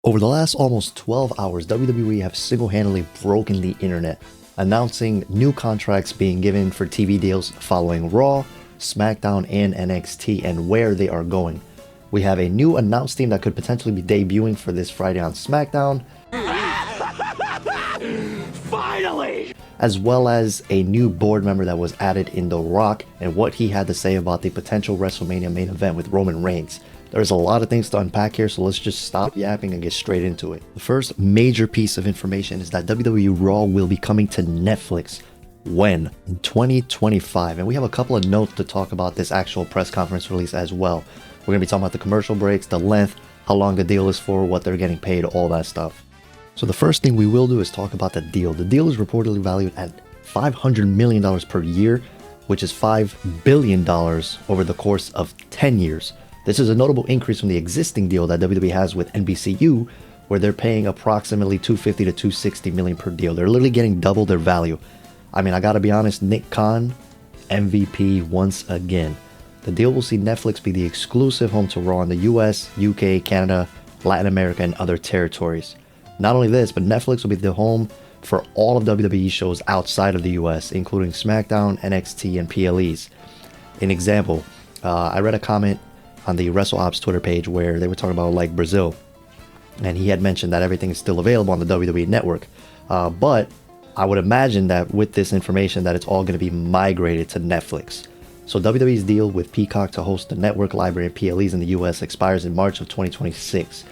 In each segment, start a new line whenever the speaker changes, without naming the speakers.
Over the last almost 12 hours, WWE have single-handedly broken the internet, announcing new contracts being given for TV deals following Raw, SmackDown, and NXT, and where they are going. We have a new announced team that could potentially be debuting for this Friday on SmackDown. Finally! As well as a new board member that was added in The Rock and what he had to say about the potential WrestleMania main event with Roman Reigns. There's a lot of things to unpack here, so let's just stop yapping and get straight into it. The first major piece of information is that WWE Raw will be coming to Netflix. When? In 2025. And we have a couple of notes to talk about this actual press conference release as well. We're going to be talking about the commercial breaks, the length, how long the deal is for, what they're getting paid, all that stuff. So the first thing we will do is talk about the deal. The deal is reportedly valued at $500 million per year, which is $5 billion over the course of 10 years. This is a notable increase from the existing deal that WWE has with NBCU, where they're paying approximately $250 to $260 million per deal. They're literally getting double their value. I mean, I gotta be honest, Nick Khan, MVP once again. The deal will see Netflix be the exclusive home to Raw in the US, UK, Canada, Latin America, and other territories. Not only this, but Netflix will be the home for all of WWE shows outside of the US, including SmackDown, NXT, and PLEs. An example, I read a comment on the WrestleOps Twitter page where they were talking about like Brazil, and he had mentioned that everything is still available on the WWE network, but I would imagine that with this information that it's all going to be migrated to Netflix. So WWE's deal with Peacock to host the network library and PLEs in the US expires in March of 2026,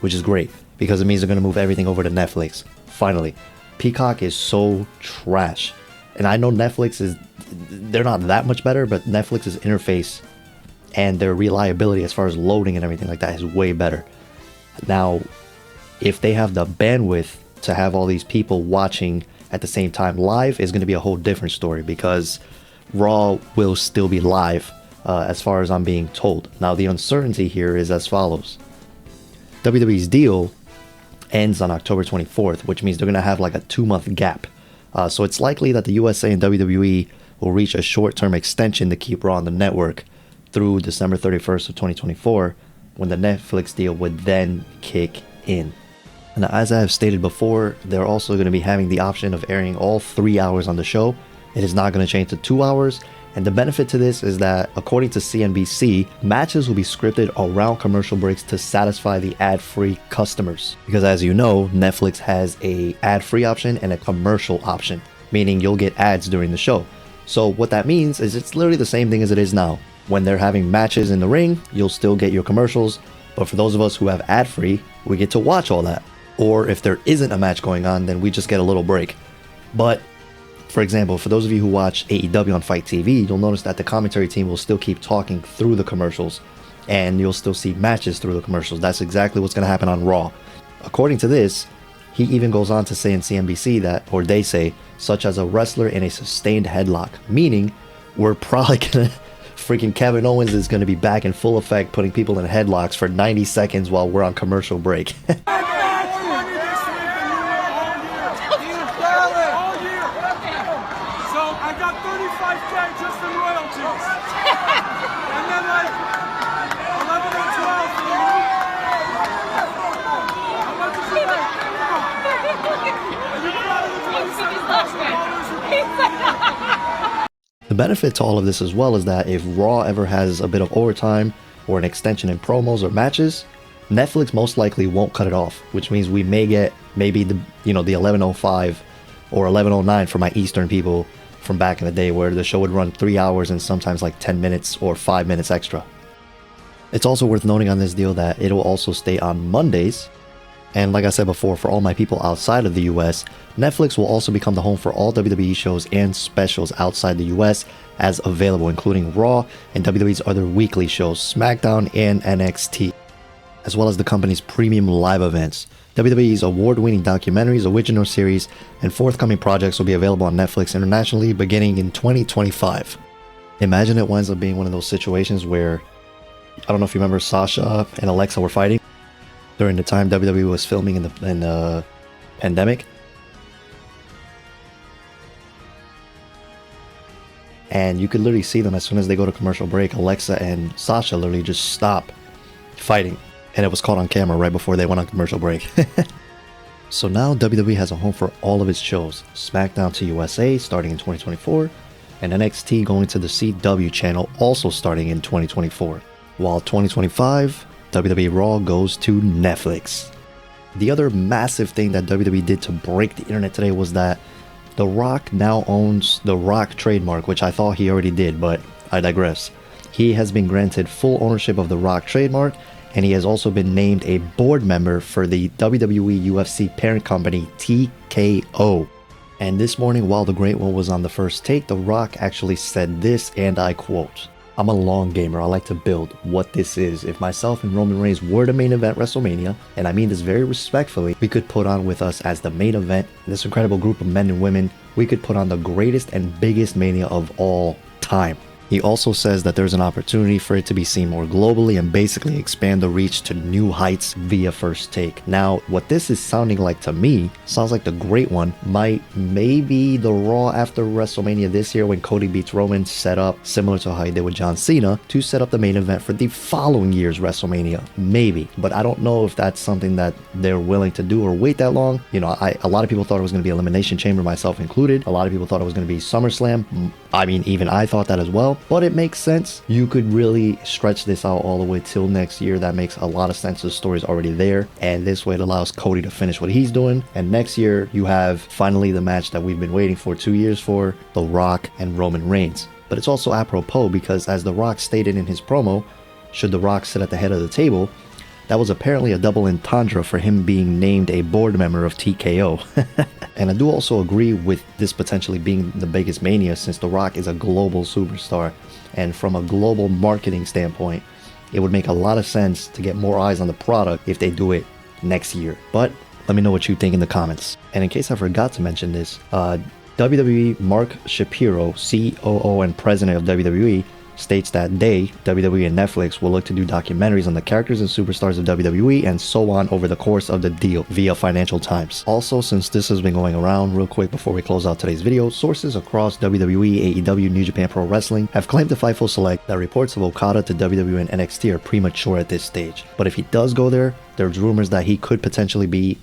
which is great because it means they're going to move everything over to Netflix. Finally, Peacock is so trash, and I know they're not that much better, but Netflix's interface and their reliability as far as loading and everything like that is way better. Now, if they have the bandwidth to have all these people watching at the same time live, is going to be a whole different story because Raw will still be live as far as I'm being told. Now, the uncertainty here is as follows. WWE's deal ends on October 24th, which means they're going to have like a 2-month gap. So it's likely that the USA and WWE will reach a short-term extension to keep Raw on the network through December 31st of 2024, when the Netflix deal would then kick in. And as I have stated before, they're also going to be having the option of airing all 3 hours on the show. It is not going to change to 2 hours. And the benefit to this is that, according to CNBC, matches will be scripted around commercial breaks to satisfy the ad-free customers. Because as you know, Netflix has a ad-free option and a commercial option, meaning you'll get ads during the show. So what that means is it's literally the same thing as it is now. When they're having matches in the ring, you'll still get your commercials, but for those of us who have ad-free, we get to watch all that. Or if there isn't a match going on, then we just get a little break. But, for example, for those of you who watch AEW on FITE TV, you'll notice that the commentary team will still keep talking through the commercials, and you'll still see matches through the commercials. That's exactly what's going to happen on Raw. According to this, he even goes on to say in CNBC that, or they say, such as a wrestler in a sustained headlock, meaning we're probably going to freaking Kevin Owens is going to be back in full effect, putting people in headlocks for 90 seconds while we're on commercial break.
So I got 35K just in royalties. And then like 11 or 12 for the week. How much is it? Are you proud of the $27,000?
The benefit to all of this as well is that if Raw ever has a bit of overtime or an extension in promos or matches, Netflix most likely won't cut it off, which means we may get maybe the 11:05 or 11:09 for my Eastern people from back in the day, where the show would run 3 hours and sometimes like 10 minutes or 5 minutes extra. It's also worth noting on this deal that it will also stay on Mondays. And like I said before, for all my people outside of the US, Netflix will also become the home for all WWE shows and specials outside the US as available, including Raw and WWE's other weekly shows, SmackDown and NXT, as well as the company's premium live events. WWE's award-winning documentaries, original series, and forthcoming projects will be available on Netflix internationally beginning in 2025. Imagine it winds up being one of those situations where, I don't know if you remember, Sasha and Alexa were fighting during the time WWE was filming in the pandemic. And you could literally see them as soon as they go to commercial break. Alexa and Sasha literally just stop fighting. And it was caught on camera right before they went on commercial break. So now WWE has a home for all of its shows. SmackDown to USA starting in 2024, and NXT going to the CW channel also starting in 2024. While 2025, WWE Raw goes to Netflix. The other massive thing that WWE did to break the internet today was that The Rock now owns the Rock trademark, which I thought he already did, but I digress. He has been granted full ownership of the Rock trademark, and he has also been named a board member for the WWE UFC parent company TKO. And this morning, while the Great One was on the First Take, The Rock actually said this, and I quote, "I'm a long gamer. I like to build what this is. If myself and Roman Reigns were to main event WrestleMania, and I mean this very respectfully, we could put on with us as the main event, this incredible group of men and women, we could put on the greatest and biggest Mania of all time." He also says that there's an opportunity for it to be seen more globally and basically expand the reach to new heights via First Take. Now, what this is sounding like to me, sounds like the Great One might maybe the Raw after WrestleMania this year when Cody beats Roman set up, similar to how he did with John Cena, to set up the main event for the following year's WrestleMania. Maybe. But I don't know if that's something that they're willing to do or wait that long. You know, a lot of people thought it was going to be Elimination Chamber, myself included. A lot of people thought it was going to be SummerSlam. I mean, even I thought that as well. But it makes sense. You could really stretch this out all the way till next year. That makes a lot of sense. The story's already there. And this way it allows Cody to finish what he's doing. And next year you have finally the match that we've been waiting for 2 years for, The Rock and Roman Reigns. But it's also apropos because as The Rock stated in his promo, should The Rock sit at the head of the table, that was apparently a double entendre for him being named a board member of TKO. And I do also agree with this potentially being the biggest Mania since The Rock is a global superstar. And from a global marketing standpoint, it would make a lot of sense to get more eyes on the product if they do it next year. But let me know what you think in the comments. And in case I forgot to mention this, WWE Mark Shapiro, COO and president of WWE, states that WWE and Netflix will look to do documentaries on the characters and superstars of WWE and so on over the course of the deal via Financial Times. Also, since this has been going around real quick before we close out today's video, sources across WWE, AEW, New Japan Pro Wrestling have claimed to Fightful Select that reports of Okada to WWE and NXT are premature at this stage. But if he does go there, there's rumors that he could potentially be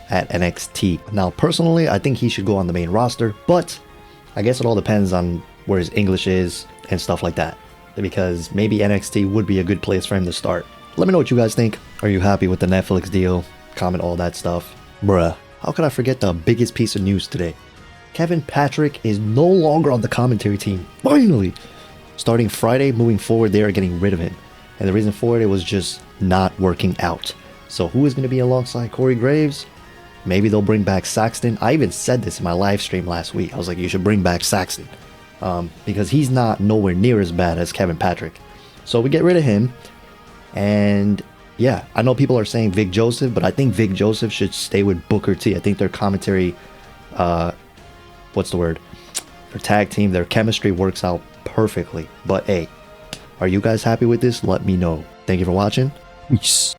at NXT. Now, personally, I think he should go on the main roster, but I guess it all depends on where his English is and stuff like that, because maybe NXT would be a good place for him to start. Let me know what you guys think. Are you happy with the Netflix deal? Comment all that stuff. Bruh, how could I forget the biggest piece of news today? Kevin Patrick is no longer on the commentary team. Finally! Starting Friday, moving forward, they are getting rid of him. And the reason for it was just not working out. So who is going to be alongside Corey Graves? Maybe they'll bring back Saxton. I even said this in my live stream last week. I was like, you should bring back Saxton. Because he's not nowhere near as bad as Kevin Patrick. So we get rid of him. And yeah, I know people are saying Vic Joseph, but I think Vic Joseph should stay with Booker T. I think their commentary, what's the word? Their tag team, their chemistry works out perfectly. But hey, are you guys happy with this? Let me know. Thank you for watching. Peace.